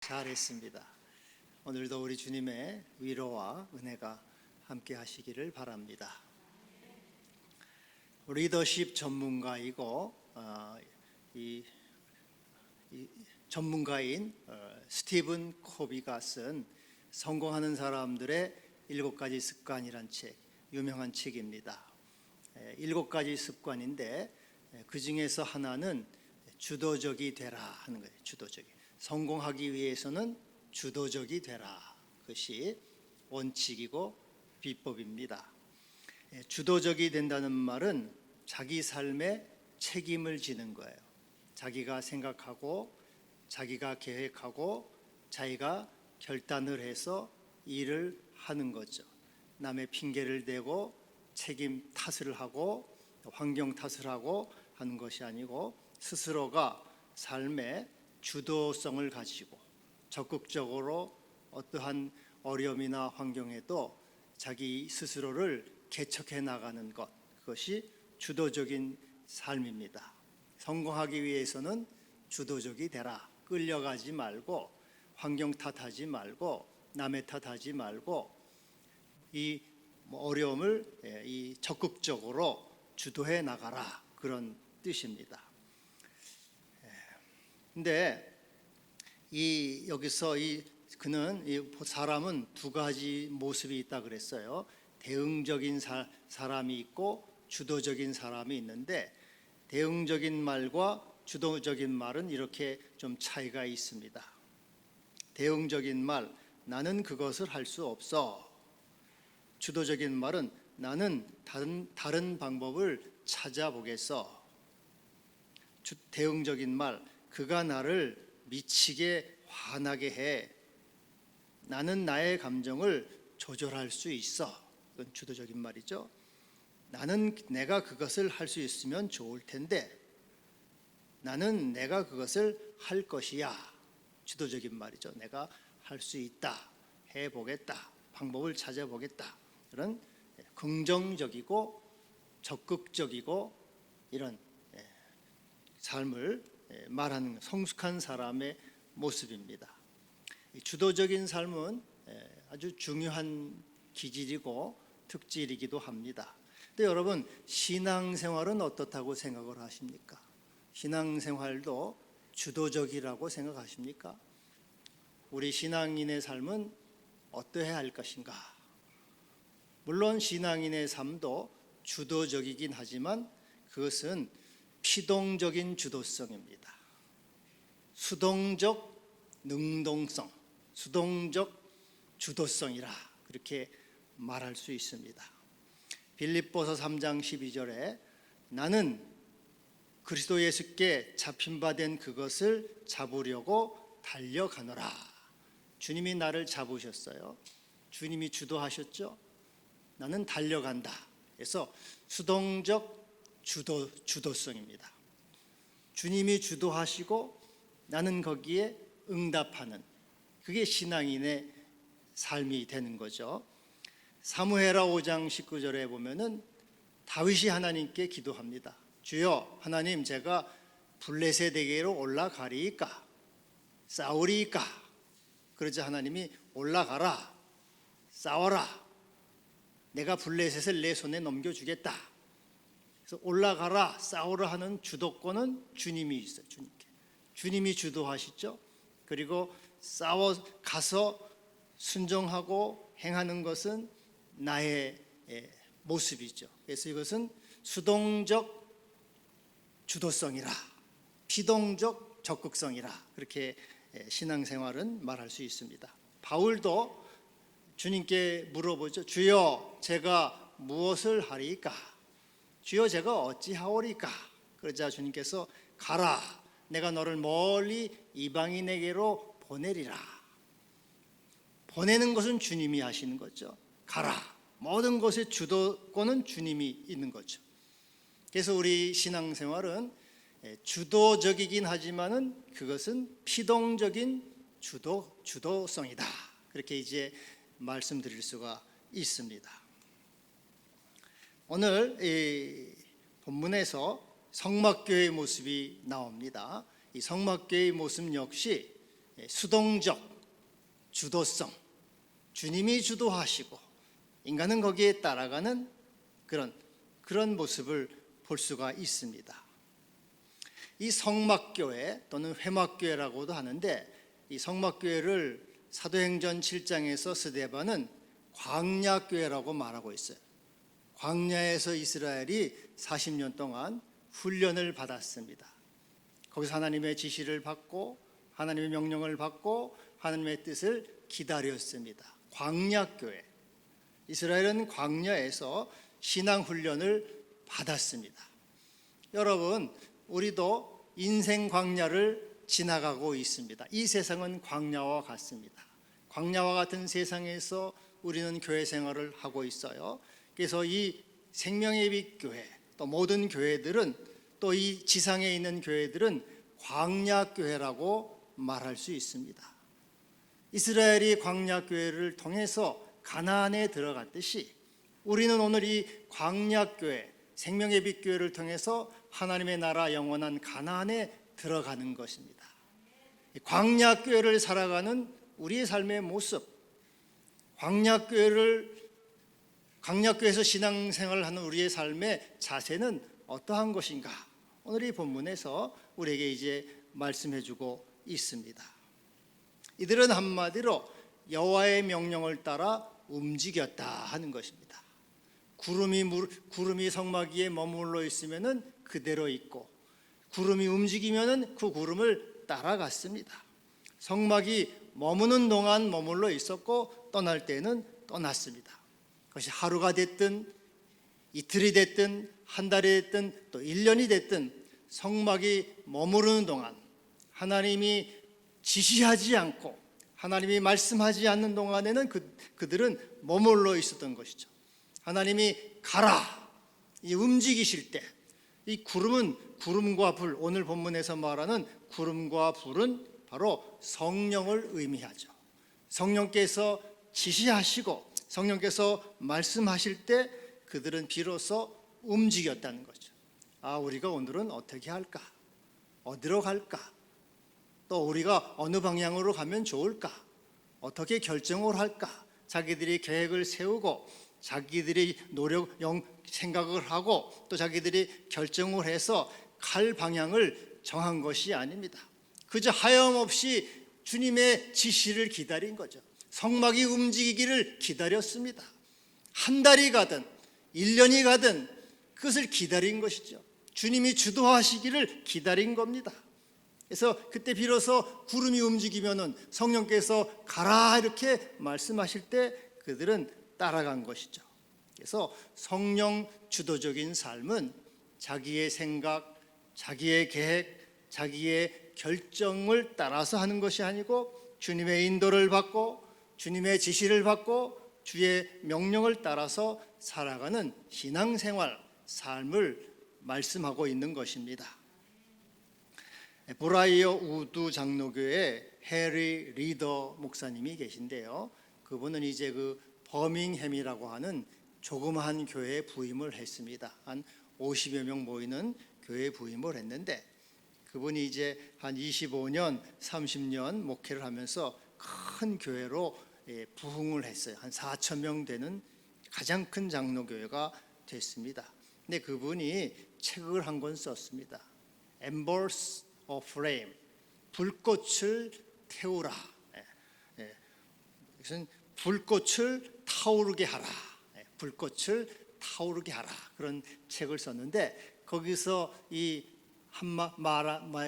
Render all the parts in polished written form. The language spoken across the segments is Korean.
잘했습니다. 오늘도 우리 주님의 위로와 은혜가 함께 하시기를 바랍니다. 리더십 전문가이고 이 전문가인 스티븐 코비가 쓴 성공하는 사람들의 7가지 습관이란 책, 유명한 책입니다. 7가지 습관인데 그 중에서 하나는 주도적이 되라 하는 거예요. 주도적이. 성공하기 위해서는 주도적이 되라. 그것이 원칙이고 비법입니다. 주도적이 된다는 말은 자기 삶에 책임을 지는 거예요. 자기가 생각하고 자기가 계획하고 자기가 결단을 해서 일을 하는 거죠. 남의 핑계를 대고 책임 탓을 하고 환경 탓을 하고 하는 것이 아니고 스스로가 삶의 주도성을 가지고 적극적으로 어떠한 어려움이나 환경에도 자기 스스로를 개척해 나가는 것, 그것이 주도적인 삶입니다. 성공하기 위해서는 주도적이 되라. 끌려가지 말고 환경 탓하지 말고 남의 탓하지 말고 이 어려움을 적극적으로 주도해 나가라, 그런 뜻입니다. 근데 여기서 그는 사람은 2가지 모습이 있다 그랬어요. 대응적인 사람이 있고 주도적인 사람이 있는데, 대응적인 말과 주도적인 말은 이렇게 좀 차이가 있습니다. 대응적인 말, 나는 그것을 할 수 없어. 주도적인 말은 나는 다른 방법을 찾아보겠어. 대응적인 말, 그가 나를 미치게 화나게 해. 나는 나의 감정을 조절할 수 있어. 이건 주도적인 말이죠. 나는 내가 그것을 할 수 있으면 좋을 텐데 나는 내가 그것을 할 것이야. 주도적인 말이죠. 내가 할 수 있다, 해보겠다, 방법을 찾아보겠다. 이런 긍정적이고 적극적이고 이런 삶을 말하는 성숙한 사람의 모습입니다. 주도적인 삶은 아주 중요한 기질이고 특질이기도 합니다. 근데 여러분, 신앙생활은 어떻다고 생각을 하십니까? 신앙생활도 주도적이라고 생각하십니까? 우리 신앙인의 삶은 어떠해야 할 것인가? 물론 신앙인의 삶도 주도적이긴 하지만 그것은 피동적인 주도성입니다. 수동적 능동성, 수동적 주도성이라 그렇게 말할 수 있습니다. 빌립보서 3장 12절에 나는 그리스도 예수께 잡힌 바 된 그것을 잡으려고 달려가노라. 주님이 나를 잡으셨어요. 주님이 주도하셨죠. 나는 달려간다. 그래서 수동적 주도성입니다. 주님이 주도하시고 나는 거기에 응답하는, 그게 신앙인의 삶이 되는 거죠. 사무엘하 5장 19절에 보면은 다윗이 하나님께 기도합니다. 주여 하나님, 제가 블레셋에게로 올라가리이까 싸우리이까? 그러자 하나님이 올라가라, 싸워라, 내가 블레셋을 내 손에 넘겨주겠다. 그래서 올라가라, 싸우라 하는 주도권은 주님이 있어요. 주님이 주도하시죠. 그리고 가서 순종하고 행하는 것은 나의 모습이죠. 그래서 이것은 수동적 주도성이라, 피동적 적극성이라, 그렇게 신앙생활은 말할 수 있습니다. 바울도 주님께 물어보죠. 주여 제가 무엇을 하리이까? 주여 제가 어찌하오리까? 그러자 주님께서 가라, 내가 너를 멀리 이방인에게로 보내리라. 보내는 것은 주님이 하시는 거죠. 가라, 모든 것의 주도권은 주님이 있는 거죠. 그래서 우리 신앙생활은 주도적이긴 하지만은 그것은 피동적인 주도성이다. 그렇게 이제 말씀드릴 수가 있습니다. 오늘 이 본문에서 성막교회의 모습이 나옵니다. 이 성막교회의 모습 역시 수동적 주도성, 주님이 주도하시고 인간은 거기에 따라가는 그런 모습을 볼 수가 있습니다. 이 성막교회 또는 회막교회라고도 하는데, 이 성막교회를 사도행전 7장에서 스데반은 광야교회라고 말하고 있어요. 광야에서 이스라엘이 40년 동안 훈련을 받았습니다. 거기서 하나님의 지시를 받고 하나님의 명령을 받고 하나님의 뜻을 기다렸습니다. 광야교회. 이스라엘은 광야에서 신앙훈련을 받았습니다. 여러분, 우리도 인생 광야를 지나가고 있습니다. 이 세상은 광야와 같습니다. 광야와 같은 세상에서 우리는 교회 생활을 하고 있어요. 그래서 이 생명의 빛 교회, 또 모든 교회들은, 또 이 지상에 있는 교회들은 광야 교회라고 말할 수 있습니다. 이스라엘이 광야 교회를 통해서 가나안에 들어갔듯이 우리는 오늘 이 광야 교회, 생명의 빛 교회를 통해서 하나님의 나라 영원한 가나안에 들어가는 것입니다. 광야 교회를 살아가는 우리의 삶의 모습, 광야 교회에서 신앙생활을 하는 우리의 삶의 자세는 어떠한 것인가? 오늘 이 본문에서 우리에게 이제 말씀해주고 있습니다. 이들은 한마디로 여호와의 명령을 따라 움직였다 하는 것입니다. 구름이 성막 위에 머물러 있으면은 그대로 있고, 구름이 움직이면은 그 구름을 따라갔습니다. 성막이 머무는 동안 머물러 있었고 떠날 때는 떠났습니다. 그것이 하루가 됐든 이틀이 됐든 한 달이 됐든 또 1년이 됐든 성막이 머무르는 동안, 하나님이 지시하지 않고 하나님이 말씀하지 않는 동안에는 그들은 머물러 있었던 것이죠. 하나님이 가라, 이 움직이실 때, 이 구름과 불, 오늘 본문에서 말하는 구름과 불은 바로 성령을 의미하죠. 성령께서 지시하시고 성령께서 말씀하실 때 그들은 비로소 움직였다는 거죠. 아, 우리가 오늘은 어떻게 할까? 어디로 갈까? 또 우리가 어느 방향으로 가면 좋을까? 어떻게 결정을 할까? 자기들이 계획을 세우고 자기들이 생각을 하고 또 자기들이 결정을 해서 갈 방향을 정한 것이 아닙니다. 그저 하염없이 주님의 지시를 기다린 거죠. 성막이 움직이기를 기다렸습니다. 한 달이 가든 1년이 가든 그것을 기다린 것이죠. 주님이 주도하시기를 기다린 겁니다. 그래서 그때 비로소 구름이 움직이면은 성령께서 가라 이렇게 말씀하실 때 그들은 따라간 것이죠. 그래서 성령 주도적인 삶은 자기의 생각, 자기의 계획, 자기의 결정을 따라서 하는 것이 아니고 주님의 인도를 받고 주님의 지시를 받고 주의 명령을 따라서 살아가는 신앙생활, 삶을 말씀하고 있는 것입니다. 브라이어 우드 장로교회 해리 리더 목사님이 계신데요. 그분은 이제 그 버밍햄이라고 하는 조그마한 교회에 부임을 했습니다. 한 50여 명 모이는 교회에 부임을 했는데, 그분이 이제 한 25년, 30년 목회를 하면서 큰 교회로 부흥을 했어요. 한 4천 명 되는 가장 큰 장로교회가 됐습니다. 근데 그분이 책을 한 권 썼습니다. Embers of Flame, 불꽃을 태우라. 이것은 불꽃을 타오르게 하라. 불꽃을 타오르게 하라. 그런 책을 썼는데 거기서 이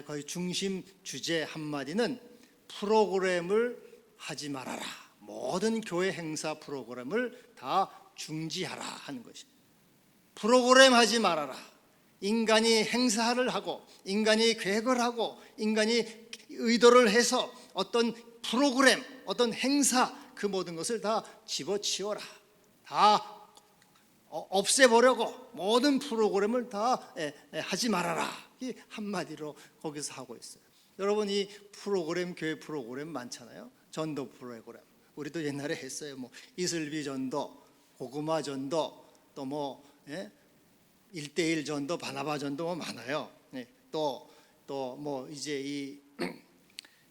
거의 중심 주제 한마디는 프로그램을 하지 말아라. 모든 교회 행사 프로그램을 다 중지하라 하는 것입니다. 프로그램 하지 말아라. 인간이 행사를 하고 인간이 계획을 하고 인간이 의도를 해서 어떤 프로그램, 어떤 행사, 그 모든 것을 다 집어치워라. 다 없애버리고 모든 프로그램을 다 하지 말아라. 이 한마디로 거기서 하고 있어요. 여러분, 이 프로그램, 교회 프로그램 많잖아요. 전도 프로그램 우리도 옛날에 했어요. 뭐 이슬비 전도, 고구마 전도, 또 뭐 1:1 전도, 바나바 전도 뭐 많아요. 또 뭐 이제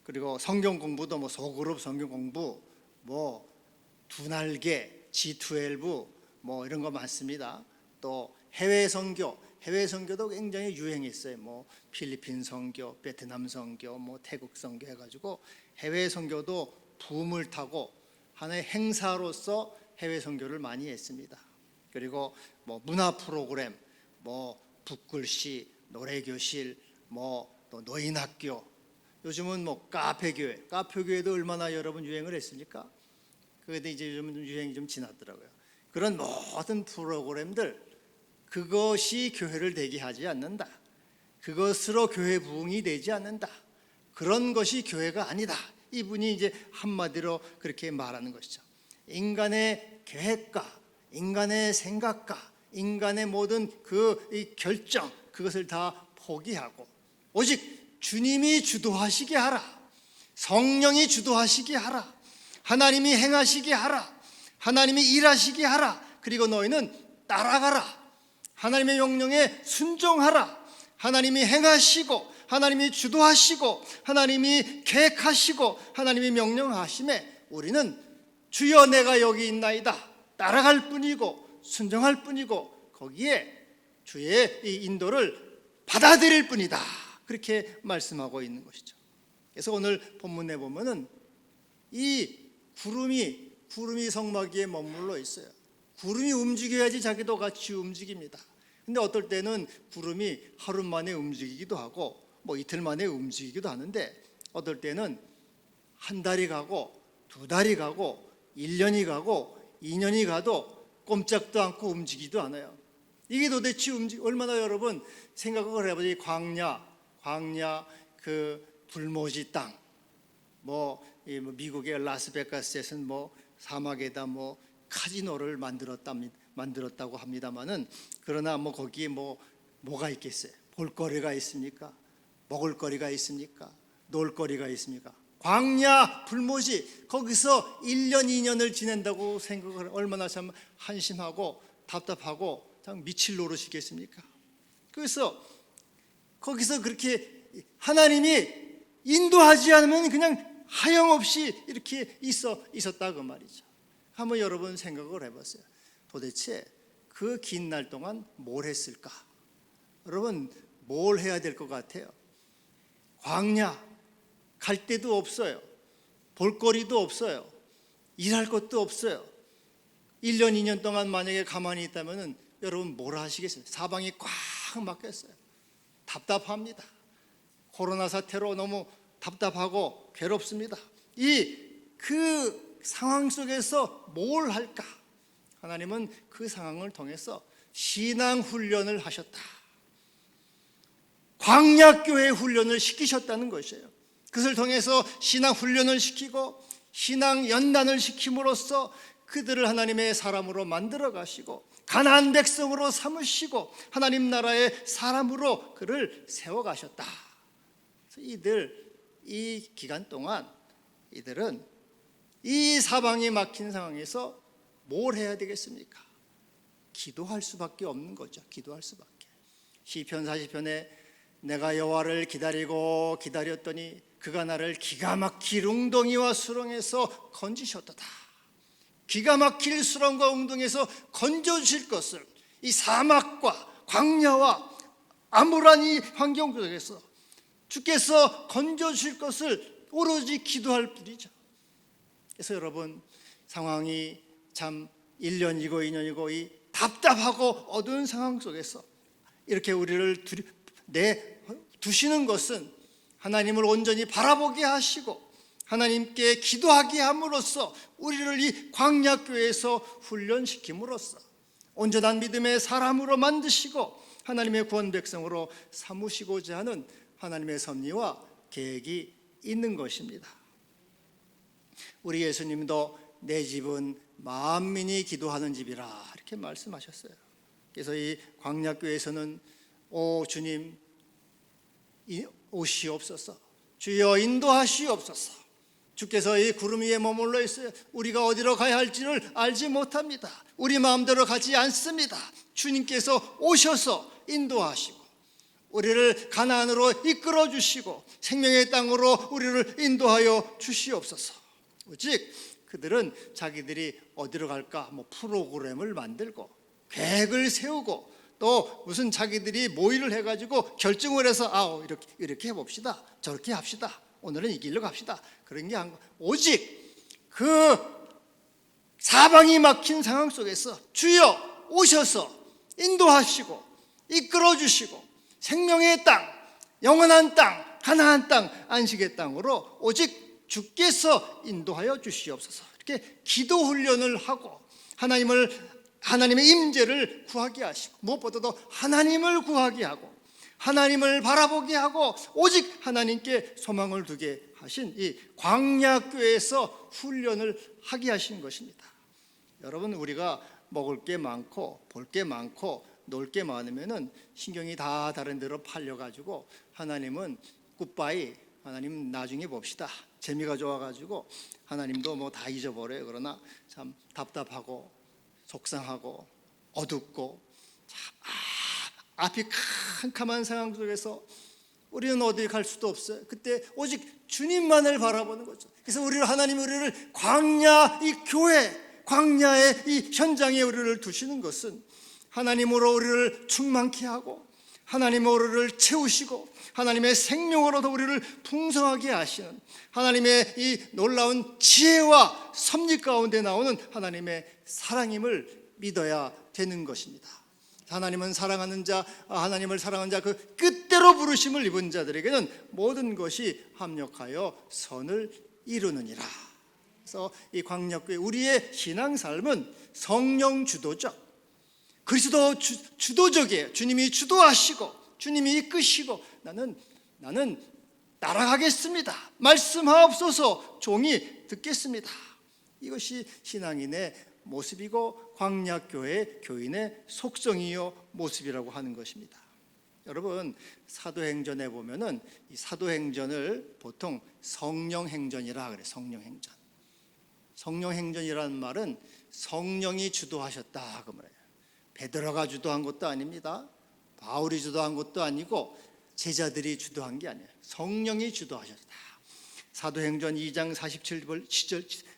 그리고 성경 공부도 뭐 소그룹 성경 공부, 뭐 두날개, G12 뭐 이런 거 많습니다. 또 해외 선교도 굉장히 유행했어요. 뭐 필리핀 선교, 베트남 선교, 뭐 태국 선교 해가지고 해외 선교도 붐을 타고 하나의 행사로서 해외 선교를 많이 했습니다. 그리고 뭐 문화 프로그램, 뭐 붓글씨, 노래교실, 뭐 또 노인학교, 요즘은 뭐 카페교회도 얼마나 여러분 유행을 했습니까? 그런데 이제 요즘 유행이 좀 지났더라고요. 그런 모든 프로그램들, 그것이 교회를 되게 하지 않는다. 그것으로 교회 부흥이 되지 않는다. 그런 것이 교회가 아니다. 이분이 이제 한마디로 그렇게 말하는 것이죠. 인간의 계획과 인간의 생각과 인간의 모든 이 결정, 그것을 다 포기하고 오직 주님이 주도하시게 하라. 성령이 주도하시게 하라. 하나님이 행하시게 하라. 하나님이 일하시게 하라. 그리고 너희는 따라가라. 하나님의 명령에 순종하라. 하나님이 행하시고 하나님이 주도하시고 하나님이 계획하시고 하나님이 명령하심에 우리는 주여 내가 여기 있나이다 따라갈 뿐이고 순종할 뿐이고 거기에 주의 이 인도를 받아들일 뿐이다. 그렇게 말씀하고 있는 것이죠. 그래서 오늘 본문에 보면은 이 구름이 성막위에 머물러 있어요. 구름이 움직여야지 자기도 같이 움직입니다. 근데 어떨 때는 구름이 하루 만에 움직이기도 하고 뭐 이틀 만에 움직이기도 하는데 어떨 때는 한 달이 가고 두 달이 가고 1년이 가고 2년이 가도 꼼짝도 않고 움직이지도 않아요. 이게 도대체 얼마나 여러분 생각을 해보지. 광야 그 불모지 땅, 뭐 미국의 라스베가스에서는 뭐 사막에다 뭐 카지노를 만들었다고 합니다만은 그러나 뭐 거기에 뭐가 있겠어요? 볼거리가 있습니까? 먹을거리가 있습니까? 놀거리가 있습니까? 광야 불모지 거기서 1년 2년을 지낸다고 생각을 얼마나 참 한심하고 답답하고 참 미칠 노릇이겠습니까? 그래서 거기서 그렇게 하나님이 인도하지 않으면 그냥 하염없이 이렇게 있었다 그 말이죠. 한번 여러분 생각을 해봤어요. 도대체 그 긴 날 동안 뭘 했을까? 여러분 뭘 해야 될 것 같아요? 광야 갈 데도 없어요. 볼거리도 없어요. 일할 것도 없어요. 1년 2년 동안 만약에 가만히 있다면 여러분 뭘 하시겠어요? 사방이 꽉 막혔어요. 답답합니다. 코로나 사태로 너무 답답하고 괴롭습니다. 그 상황 속에서 뭘 할까? 하나님은 그 상황을 통해서 신앙 훈련을 하셨다. 광야교회 훈련을 시키셨다는 것이에요. 그것을 통해서 신앙 훈련을 시키고 신앙 연단을 시킴으로써 그들을 하나님의 사람으로 만들어 가시고 가나안 백성으로 삼으시고 하나님 나라의 사람으로 그를 세워 가셨다. 이 기간 동안 이들은 이 사방이 막힌 상황에서 뭘 해야 되겠습니까? 기도할 수밖에 없는 거죠. 기도할 수밖에. 시편 40편에 내가 여호와를 기다리고 기다렸더니 그가 나를 기가 막힐 웅덩이와 수렁에서 건지셨도다. 기가 막힐 수렁과 웅덩이에서 건져주실 것을 이 사막과 광야와 암울한 이 환경 속에서 주께서 건져주실 것을 오로지 기도할 뿐이죠. 그래서 여러분 상황이 참 1년이고 2년이고 이 답답하고 어두운 상황 속에서 이렇게 우리를 두시는 것은 하나님을 온전히 바라보게 하시고 하나님께 기도하게 함으로써 우리를 이 광야교회에서 훈련시킴으로써 온전한 믿음의 사람으로 만드시고 하나님의 구원 백성으로 삼으시고자 하는 하나님의 섭리와 계획이 있는 것입니다. 우리 예수님도 내 집은 만민이 기도하는 집이라 이렇게 말씀하셨어요. 그래서 이 광야교회에서는 오 주님 오시옵소서, 주여 인도하시옵소서. 주께서 이 구름 위에 머물러 있어요. 우리가 어디로 가야 할지를 알지 못합니다. 우리 마음대로 가지 않습니다. 주님께서 오셔서 인도하시고 우리를 가나안으로 이끌어 주시고 생명의 땅으로 우리를 인도하여 주시옵소서. 오직 그들은 자기들이 어디로 갈까 프로그램을 만들고 계획을 세우고 또 무슨 자기들이 모의를 해가지고 결정을 해서 이렇게 해봅시다, 저렇게 합시다, 오늘은 이 길로 갑시다, 그런 게 아니고 오직 그 사방이 막힌 상황 속에서 주여 오셔서 인도하시고 이끌어 주시고 생명의 땅, 영원한 땅, 가나안 땅, 안식의 땅으로 오직 주께서 인도하여 주시옵소서. 이렇게 기도 훈련을 하고 하나님의 임재를 구하게 하시고 무엇보다도 하나님을 구하게 하고 하나님을 바라보게 하고 오직 하나님께 소망을 두게 하신 이 광야교회에서 훈련을 하게 하신 것입니다. 여러분, 우리가 먹을 게 많고 볼 게 많고 놀 게 많으면은 신경이 다 다른 데로 팔려가지고 하나님은 굿바이, 하나님 나중에 봅시다, 재미가 좋아가지고 하나님도 다 잊어버려요. 그러나 참 답답하고 속상하고 어둡고 참 앞이 캄캄한 상황 속에서 우리는 어디 갈 수도 없어요. 그때 오직 주님만을 바라보는 거죠. 그래서 하나님이 우리를 광야 이 교회, 광야의 이 현장에 우리를 두시는 것은 하나님으로 우리를 충만케 하고 하나님으로 우리를 채우시고 하나님의 생명으로도 우리를 풍성하게 하시는 하나님의 이 놀라운 지혜와 섭리 가운데 나오는 하나님의 사랑임을 믿어야 되는 것입니다. 하나님을 사랑하는 자 그 끝대로 부르심을 입은 자들에게는 모든 것이 합력하여 선을 이루느니라. 그래서 이 광야교회 우리의 신앙 삶은 성령 주도적, 그리스도 주도적이에요. 주님이 주도하시고 주님이 이끄시고 나는 따라가겠습니다, 말씀하옵소서, 종이 듣겠습니다. 이것이 신앙인의 모습이고 광야교회 교인의 속성이요 모습이라고 하는 것입니다. 여러분, 사도행전에 보면은 이 사도행전을 보통 성령행전이라 그래요. 성령행전. 성령행전이라는 말은 성령이 주도하셨다 그 말이에요. 베드로가 주도한 것도 아닙니다. 바울이 주도한 것도 아니고 제자들이 주도한 게 아니에요. 성령이 주도하셨다. 사도행전 2장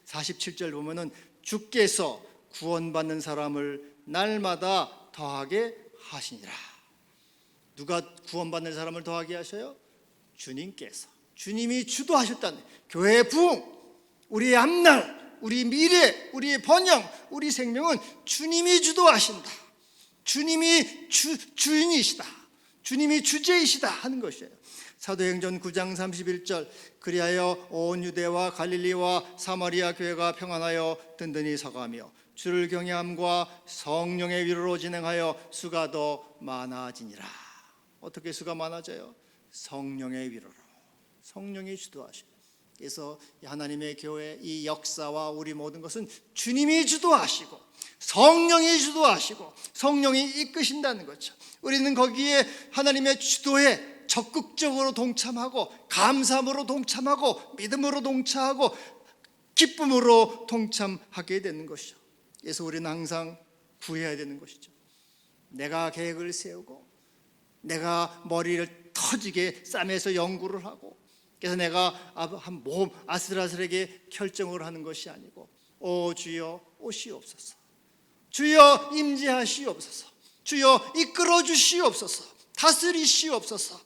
47절 보면은 주께서 구원받는 사람을 날마다 더하게 하시니라. 누가 구원받는 사람을 더하게 하셔요? 주님께서. 주님이 주도하셨다는 교회의 부흥, 우리의 앞날, 우리 미래, 우리의 번영, 우리 생명은 주님이 주도하신다. 주님이 주인이시다. 주님이 주제이시다 하는 것이에요. 사도행전 9장 31절 그리하여 온 유대와 갈릴리와 사마리아 교회가 평안하여 든든히 서가며 주를 경외함과 성령의 위로로 진행하여 수가 더 많아지니라. 어떻게 수가 많아져요? 성령의 위로로. 성령이 주도하셔요. 그래서 하나님의 교회 이 역사와 우리 모든 것은 주님이 주도하시고 성령이 주도하시고 성령이 이끄신다는 거죠. 우리는 거기에 하나님의 주도에 적극적으로 동참하고 감사함으로 동참하고 믿음으로 동참하고 기쁨으로 동참하게 되는 것이죠. 그래서 우리는 항상 구해야 되는 것이죠. 내가 계획을 세우고 내가 머리를 터지게 싸매서 연구를 하고 그래서 내가 한 몸 아슬아슬하게 결정을 하는 것이 아니고 오 주여 오시옵소서, 주여 임재하시옵소서, 주여 이끌어 주시옵소서, 다스리시옵소서.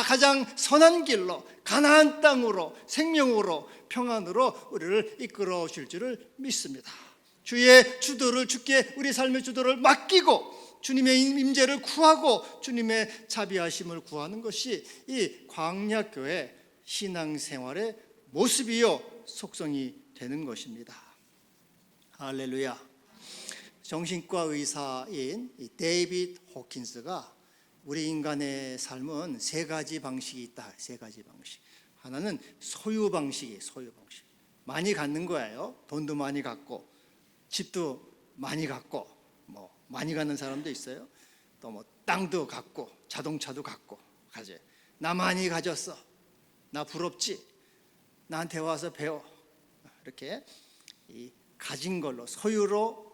가장 선한 길로 가나안 땅으로 생명으로 평안으로 우리를 이끌어 줄 줄을 믿습니다. 주의 주도를 주께 우리 삶의 주도를 맡기고 주님의 임재를 구하고 주님의 자비하심을 구하는 것이 이 광야교회 신앙생활의 모습이요 속성이 되는 것입니다. 할렐루야. 정신과 의사인 데이비드 호킨스가 우리 인간의 삶은 세 가지 방식이 있다. 세 가지 방식. 하나는 소유 방식이에요. 소유 방식. 많이 갖는 거예요. 돈도 많이 갖고 집도 많이 갖고 많이 갖는 사람도 있어요. 또 땅도 갖고 자동차도 갖고 가져요. 나 많이 가졌어. 나 부럽지? 나한테 와서 배워. 이렇게 이 가진 걸로 소유로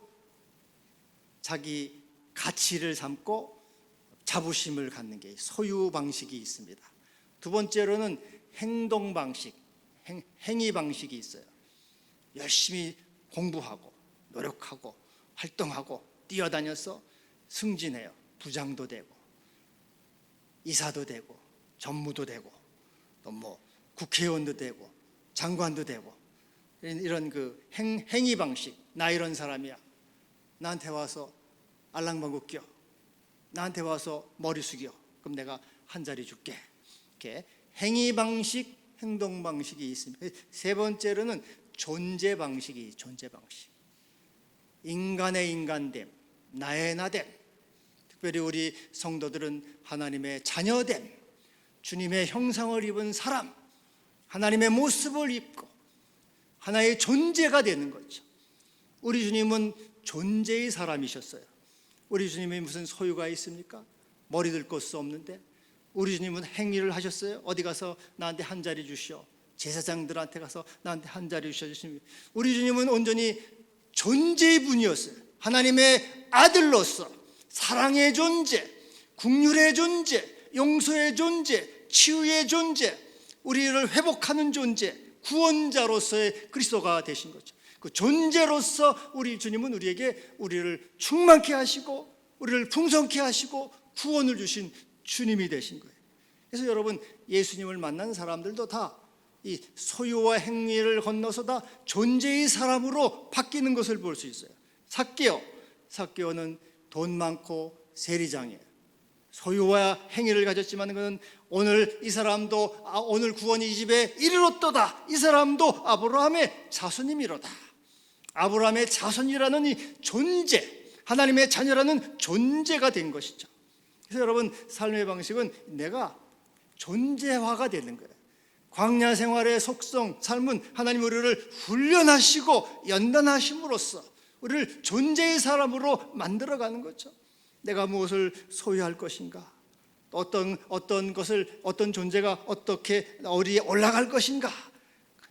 자기 가치를 삼고 자부심을 갖는 게 소유 방식이 있습니다. 두 번째로는 행동 방식, 행위 방식이 있어요. 열심히 공부하고 노력하고 활동하고 뛰어다녀서 승진해요. 부장도 되고 이사도 되고 전무도 되고 또 뭐 국회의원도 되고 장관도 되고 이런 그 행위 방식. 나 이런 사람이야. 나한테 와서 알랑방구 껴. 나한테 와서 머리 숙여. 그럼 내가 한 자리 줄게. 이렇게 행위 방식, 행동 방식이 있습니다. 세 번째로는 존재 방식이 존재 방식. 인간의 인간됨, 나의 나됨. 특별히 우리 성도들은 하나님의 자녀됨, 주님의 형상을 입은 사람, 하나님의 모습을 입고 하나의 존재가 되는 거죠. 우리 주님은 존재의 사람이셨어요. 우리 주님이 무슨 소유가 있습니까? 머리 들 것도 없는데. 우리 주님은 행위를 하셨어요. 어디 가서 나한테 한 자리 주시오. 제사장들한테 가서 나한테 한 자리 주시오. 우리 주님은 온전히 존재의 분이었어요. 하나님의 아들로서 사랑의 존재, 긍휼의 존재, 용서의 존재, 치유의 존재, 우리를 회복하는 존재, 구원자로서의 그리스도가 되신 거죠. 그 존재로서 우리 주님은 우리를 충만케 하시고 우리를 풍성케 하시고 구원을 주신 주님이 되신 거예요. 그래서 여러분, 예수님을 만난 사람들도 다 이 소유와 행위를 건너서 다 존재의 사람으로 바뀌는 것을 볼 수 있어요. 삭개오는 돈 많고 세리장이에요. 소유와 행위를 가졌지만 그는 오늘 이 사람도 오늘 구원이 이 집에 이르렀도다. 이 사람도 아브라함의 자손이미로다. 아브라함의 자손이라는 이 존재, 하나님의 자녀라는 존재가 된 것이죠. 그래서 여러분, 삶의 방식은 내가 존재화가 되는 거예요. 광야 생활의 속성, 삶은 하나님 우리를 훈련하시고 연단하심으로써 우리를 존재의 사람으로 만들어가는 거죠. 내가 무엇을 소유할 것인가? 어떤 것을, 어떤 존재가 어떻게 어디에 올라갈 것인가?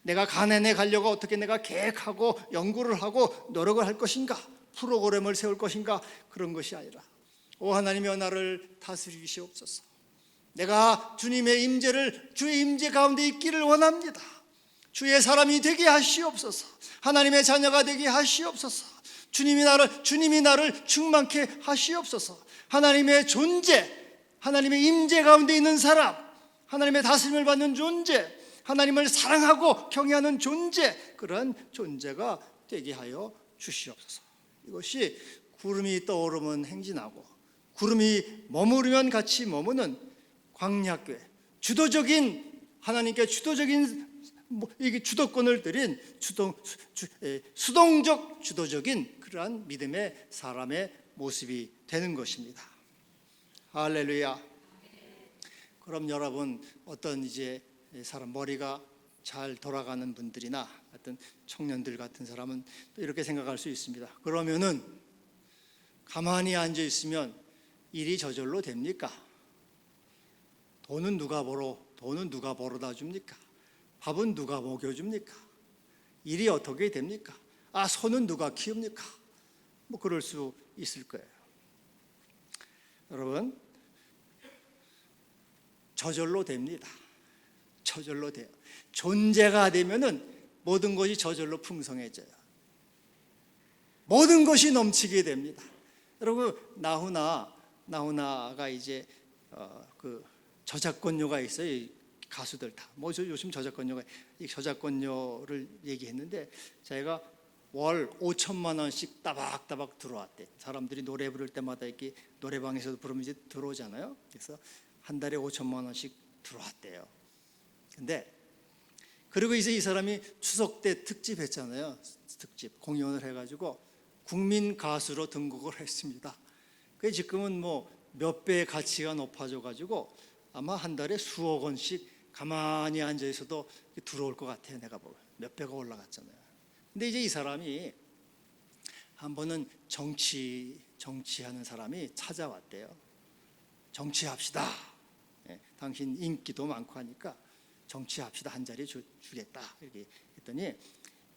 내가 가난에 가려고 어떻게 내가 계획하고 연구를 하고 노력을 할 것인가? 프로그램을 세울 것인가? 그런 것이 아니라, 오 하나님이여 나를 다스리시옵소서. 내가 주님의 임재를, 주의 임재 가운데 있기를 원합니다. 주의 사람이 되게 하시옵소서. 하나님의 자녀가 되게 하시옵소서. 주님이 나를 충만케 하시옵소서. 하나님의 존재, 하나님의 임재 가운데 있는 사람, 하나님의 다스림을 받는 존재, 하나님을 사랑하고 경외하는 존재, 그런 존재가 되게 하여 주시옵소서. 이것이 구름이 떠오르면 행진하고 구름이 머무르면 같이 머무는 광야교회, 하나님께 주도적인 이게 주도권을 드린 수동적 주도적인 그러한 믿음의 사람의 모습이 되는 것입니다. 할렐루야. 그럼 여러분, 어떤 이제 사람 머리가 잘 돌아가는 분들이나 어떤 청년들 같은 사람은 또 이렇게 생각할 수 있습니다. 그러면은 가만히 앉아 있으면 일이 저절로 됩니까? 돈은 누가 벌어다 줍니까? 밥은 누가 먹여줍니까? 일이 어떻게 됩니까? 소는 누가 키웁니까? 뭐 그럴 수 있을 거예요. 여러분, 저절로 됩니다. 저절로 돼요. 존재가 되면은 모든 것이 저절로 풍성해져요. 모든 것이 넘치게 됩니다. 여러분, 나훈아가 이제 그 저작권료가 있어요. 가수들 다. 뭐 요즘 저작권료를 얘기했는데, 자기가 월 5천만 원씩 따박따박 들어왔대. 사람들이 노래 부를 때마다 이렇게 노래방에서도 부르면 이제 들어오잖아요. 그래서 한 달에 5천만 원씩 들어왔대요. 근데 그리고 이제 이 사람이 추석 때 특집 했잖아요. 특집 공연을 해가지고 국민 가수로 등극을 했습니다. 그 지금은 뭐 몇 배의 가치가 높아져가지고 아마 한 달에 수억 원씩 가만히 앉아 있어도 들어올 것 같아요. 내가 보면 몇 배가 올라갔잖아요. 근데 이제 이 사람이 한 번은 정치하는 사람이 찾아왔대요. 정치합시다. 당신 인기도 많고 하니까 정치합시다. 한 자리 주겠다. 이렇게 했더니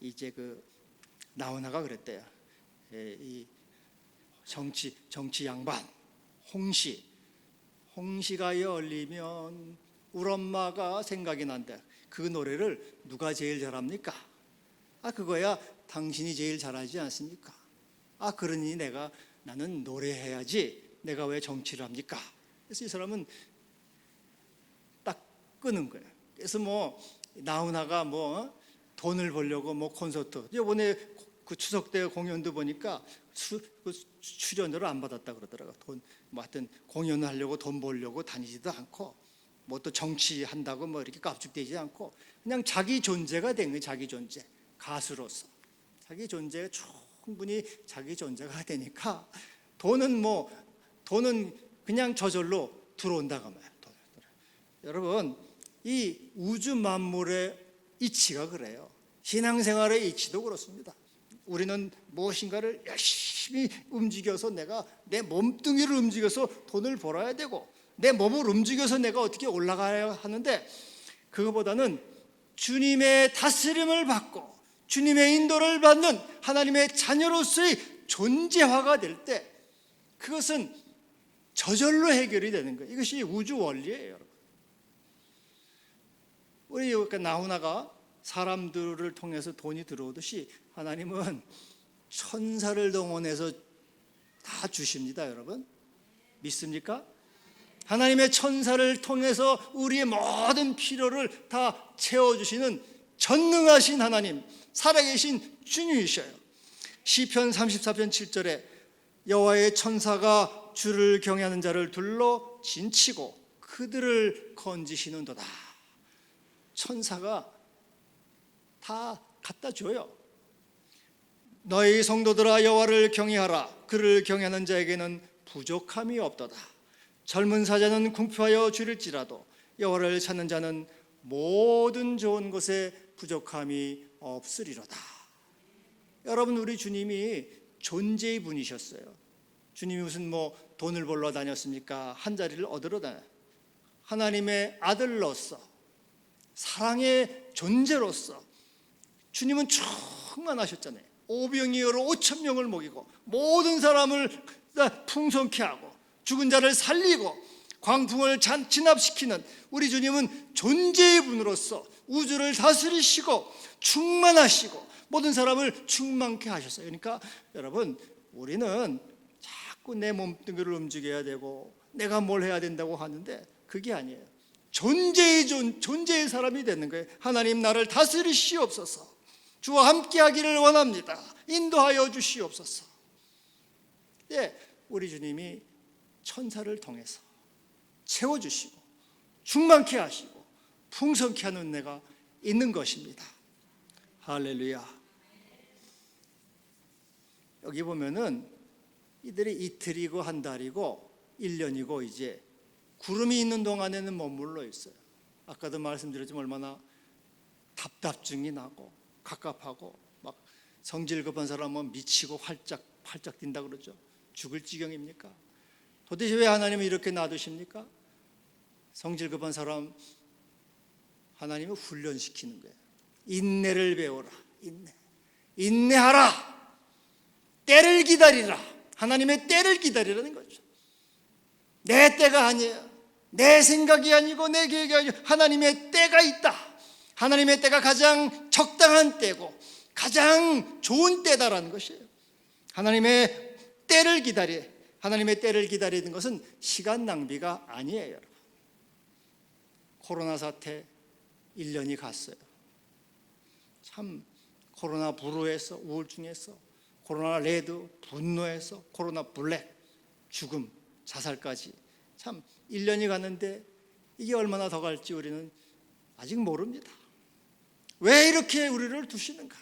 이제 그 나훈아가 그랬대요. 이 정치 양반 홍씨, 홍시가 열리면 우리 엄마가 생각이 난다. 그 노래를 누가 제일 잘합니까? 그거야 당신이 제일 잘하지 않습니까? 그러니 나는 노래해야지. 내가 왜 정치를 합니까? 그래서 이 사람은 딱 끄는 거예요. 그래서 나훈아가 돈을 벌려고 콘서트, 이번에 그 추석 때 공연도 보니까 출연료를 안 받았다 그러더라고요. 하여튼 공연을 하려고 돈 벌려고 다니지도 않고 또 정치한다고 이렇게 깝죽대지 않고 그냥 자기 존재가 된 거예요. 자기 존재, 가수로서 자기 존재가 충분히 자기 존재가 되니까 돈은 그냥 저절로 들어온다고 말이에요. 여러분, 이 우주 만물의 이치가 그래요. 신앙생활의 이치도 그렇습니다. 우리는 무엇인가를 열심히 움직여서 내가 내 몸뚱이를 움직여서 돈을 벌어야 되고 내 몸을 움직여서 내가 어떻게 올라가야 하는데, 그거보다는 주님의 다스림을 받고 주님의 인도를 받는 하나님의 자녀로서의 존재화가 될 때 그것은 저절로 해결이 되는 거예요. 이것이 우주 원리예요, 여러분. 우리 나훈아가 사람들을 통해서 돈이 들어오듯이 하나님은 천사를 동원해서 다 주십니다, 여러분. 믿습니까? 하나님의 천사를 통해서 우리의 모든 필요를 다 채워주시는 전능하신 하나님, 살아계신 주님이셔요. 시편 34편 7절에 여호와의 천사가 주를 경외하는 자를 둘러 진치고 그들을 건지시는도다. 천사가 다 갖다 줘요. 너희 성도들아 여호와를 경외하라. 그를 경외하는 자에게는 부족함이 없도다. 젊은 사자는 궁핍하여 줄일지라도 여호와를 찾는 자는 모든 좋은 것에 부족함이 없으리로다. 여러분, 우리 주님이 존재의 분이셨어요. 주님이 무슨 돈을 벌러 다녔습니까? 한 자리를 얻으러 다녀요. 하나님의 아들로서, 사랑의 존재로서 주님은 충만하셨잖아요. 오병이어로 5천 명을 먹이고 모든 사람을 풍성케 하고 죽은 자를 살리고 광풍을 진압시키는 우리 주님은 존재의 분으로서 우주를 다스리시고 충만하시고 모든 사람을 충만케 하셨어요. 그러니까 여러분, 우리는 자꾸 내 몸뚱이를 움직여야 되고 내가 뭘 해야 된다고 하는데 그게 아니에요. 존재의 사람이 되는 거예요. 하나님, 나를 다스리시옵소서. 주와 함께 하기를 원합니다. 인도하여 주시옵소서. 우리 주님이 천사를 통해서 채워주시고 충만케 하시고 풍성케 하는 은혜가 있는 것입니다. 할렐루야. 여기 보면은 이들이 이틀이고 한 달이고 1년이고 이제 구름이 있는 동안에는 머물러 있어요. 아까도 말씀드렸지만 얼마나 답답증이 나고 갑갑하고 막 성질 급한 사람은 미치고 활짝 뛴다 그러죠. 죽을 지경입니까? 도대체 왜 하나님은 이렇게 놔두십니까? 성질 급한 사람 하나님은 훈련시키는 거예요. 인내를 배워라. 인내하라. 때를 기다리라. 하나님의 때를 기다리라는 거죠. 내 때가 아니에요. 내 생각이 아니고 내 계획이 아니고 하나님의 때가 있다. 하나님의 때가 가장 적당한 때고 가장 좋은 때다라는 것이에요. 하나님의 때를 기다리는 것은 시간 낭비가 아니에요, 여러분. 코로나 사태 1년이 갔어요. 참 코로나 불우에서 우울증에서 코로나 레드 분노에서 코로나 블랙 죽음 자살까지 참 1년이 갔는데 이게 얼마나 더 갈지 우리는 아직 모릅니다. 왜 이렇게 우리를 두시는가?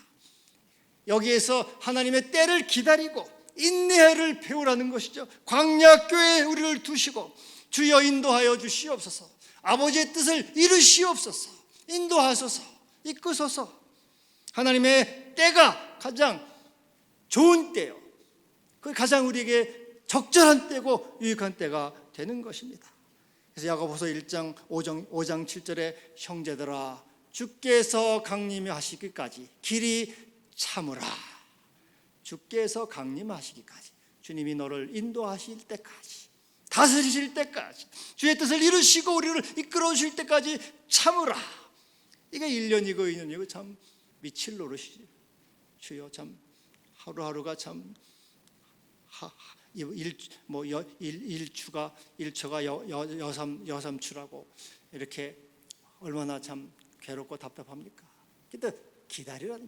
여기에서 하나님의 때를 기다리고 인내를 배우라는 것이죠. 광야교회에 우리를 두시고 주여 인도하여 주시옵소서. 아버지의 뜻을 이루시옵소서. 인도하소서. 이끄소서. 하나님의 때가 가장 좋은 때요. 그 가장 우리에게 적절한 때고 유익한 때가 되는 것입니다. 그래서 야고보서 1장 5장 7절에 형제들아 주께서 강림하시기까지 길이 참으라. 주께서 강림하시기까지, 주님이 너를 인도하실 때까지 다스리실 때까지, 주의 뜻을 이루시고 우리를 이끌어 주실 때까지 참으라. 이게 1년이고 2년이고 참 미칠 노릇이지. 주여, 참 하루하루가 참 일초가 여삼추라고 이렇게 얼마나 참 괴롭고 답답합니까? 근데 기다리라.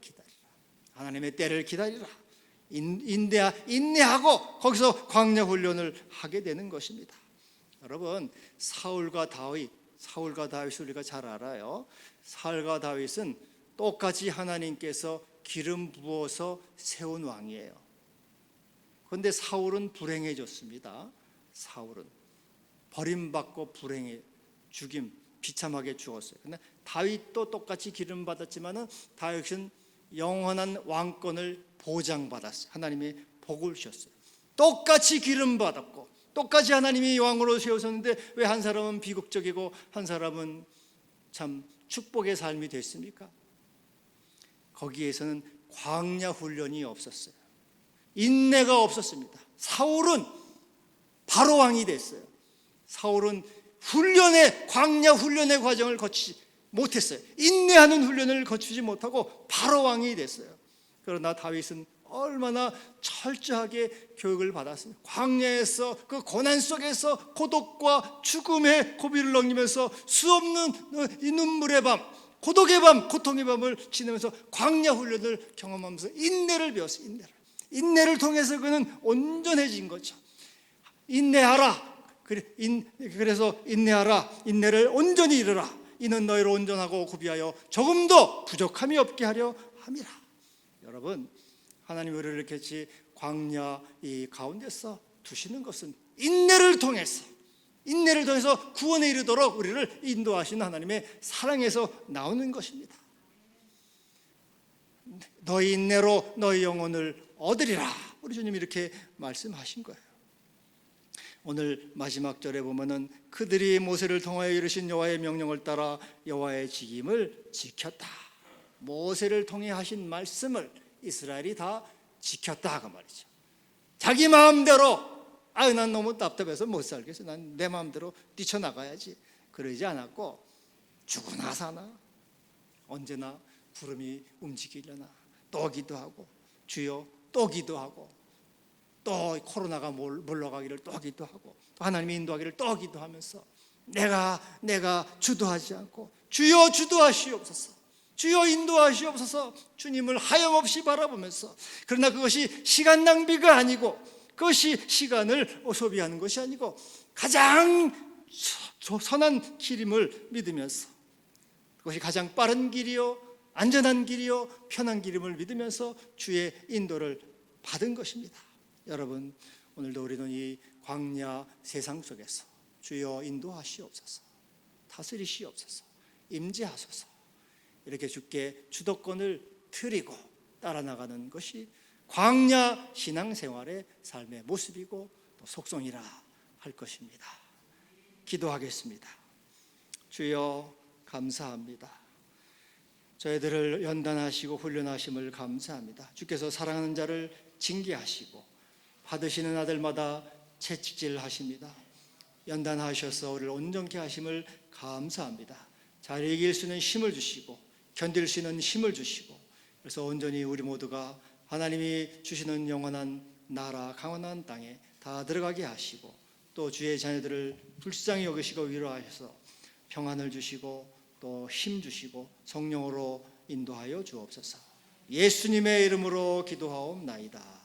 하나님의 때를 기다리라. 인내하고 거기서 광야 훈련을 하게 되는 것입니다. 여러분, 사울과 다윗을 우리가 잘 알아요. 사울과 다윗은 똑같이 하나님께서 기름 부어서 세운 왕이에요. 그런데 사울은 불행해졌습니다. 사울은 버림받고 비참하게 죽었어요. 근데 다윗도 똑같이 기름 받았지만은 다윗은 영원한 왕권을 보장받았어요. 하나님이 복을 주셨어요. 똑같이 기름 받았고 똑같이 하나님이 왕으로 세우셨는데 왜 한 사람은 비극적이고 한 사람은 참 축복의 삶이 됐습니까? 거기에서는 광야 훈련이 없었어요. 인내가 없었습니다. 사울은 바로 왕이 됐어요. 사울은 광야 훈련의 과정을 거치지 못했어요. 인내하는 훈련을 거치지 못하고 바로 왕이 됐어요. 그러나 다윗은 얼마나 철저하게 교육을 받았습니까? 광야에서 그 고난 속에서 고독과 죽음의 고비를 넘기면서 수없는 이 눈물의 밤, 고독의 밤, 고통의 밤을 지내면서 광야 훈련을 경험하면서 인내를 배웠어요. 인내를 통해서 그는 온전해진 거죠. 인내하라. 그래서 인내하라. 인내를 온전히 이루라. 이는 너희를 온전하고 구비하여 조금도 부족함이 없게 하려 함이라. 여러분, 하나님 우리를 이렇게 광야 이 가운데서 두시는 것은 인내를 통해서 구원에 이르도록 우리를 인도하시는 하나님의 사랑에서 나오는 것입니다. 너희 인내로 너희 영혼을 얻으리라. 우리 주님이 이렇게 말씀하신 거예요. 오늘 마지막 절에 보면은 그들이 모세를 통하여 이루신 여호와의 명령을 따라 여호와의 직임을 지켰다. 모세를 통해 하신 말씀을 이스라엘이 다 지켰다 그 말이죠. 자기 마음대로 난 너무 답답해서 못 살겠어. 난 내 마음대로 뛰쳐나가야지. 그러지 않았고 죽으나 사나 언제나 구름이 움직이려나 또 기도하고 주여 또 기도하고 또 코로나가 물러가기를 또 기도하고 또 하나님이 인도하기를 또 기도하면서 내가 주도하지 않고 주여 주도하시옵소서, 주여 인도하시옵소서, 주님을 하염없이 바라보면서, 그러나 그것이 시간 낭비가 아니고 그것이 시간을 소비하는 것이 아니고 가장 선한 길임을 믿으면서, 그것이 가장 빠른 길이요 안전한 길이요 편한 길임을 믿으면서 주의 인도를 받은 것입니다. 여러분, 오늘도 우리는 이 광야 세상 속에서 주여 인도하시옵소서, 다스리시옵소서, 임재하소서, 이렇게 주께 주도권을 드리고 따라 나가는 것이 광야 신앙생활의 삶의 모습이고 또 속성이라 할 것입니다. 기도하겠습니다. 주여 감사합니다. 저희들을 연단하시고 훈련하심을 감사합니다. 주께서 사랑하는 자를 징계하시고 받으시는 아들마다 채찍질하십니다. 연단하셔서 우리를 온전케 하심을 감사합니다. 잘 이길 수 있는 힘을 주시고 견딜 수 있는 힘을 주시고, 그래서 온전히 우리 모두가 하나님이 주시는 영원한 나라 강원한 땅에 다 들어가게 하시고, 또 주의 자녀들을 불쌍히 여기시고 위로하셔서 평안을 주시고 또 힘 주시고 성령으로 인도하여 주옵소서. 예수님의 이름으로 기도하옵나이다.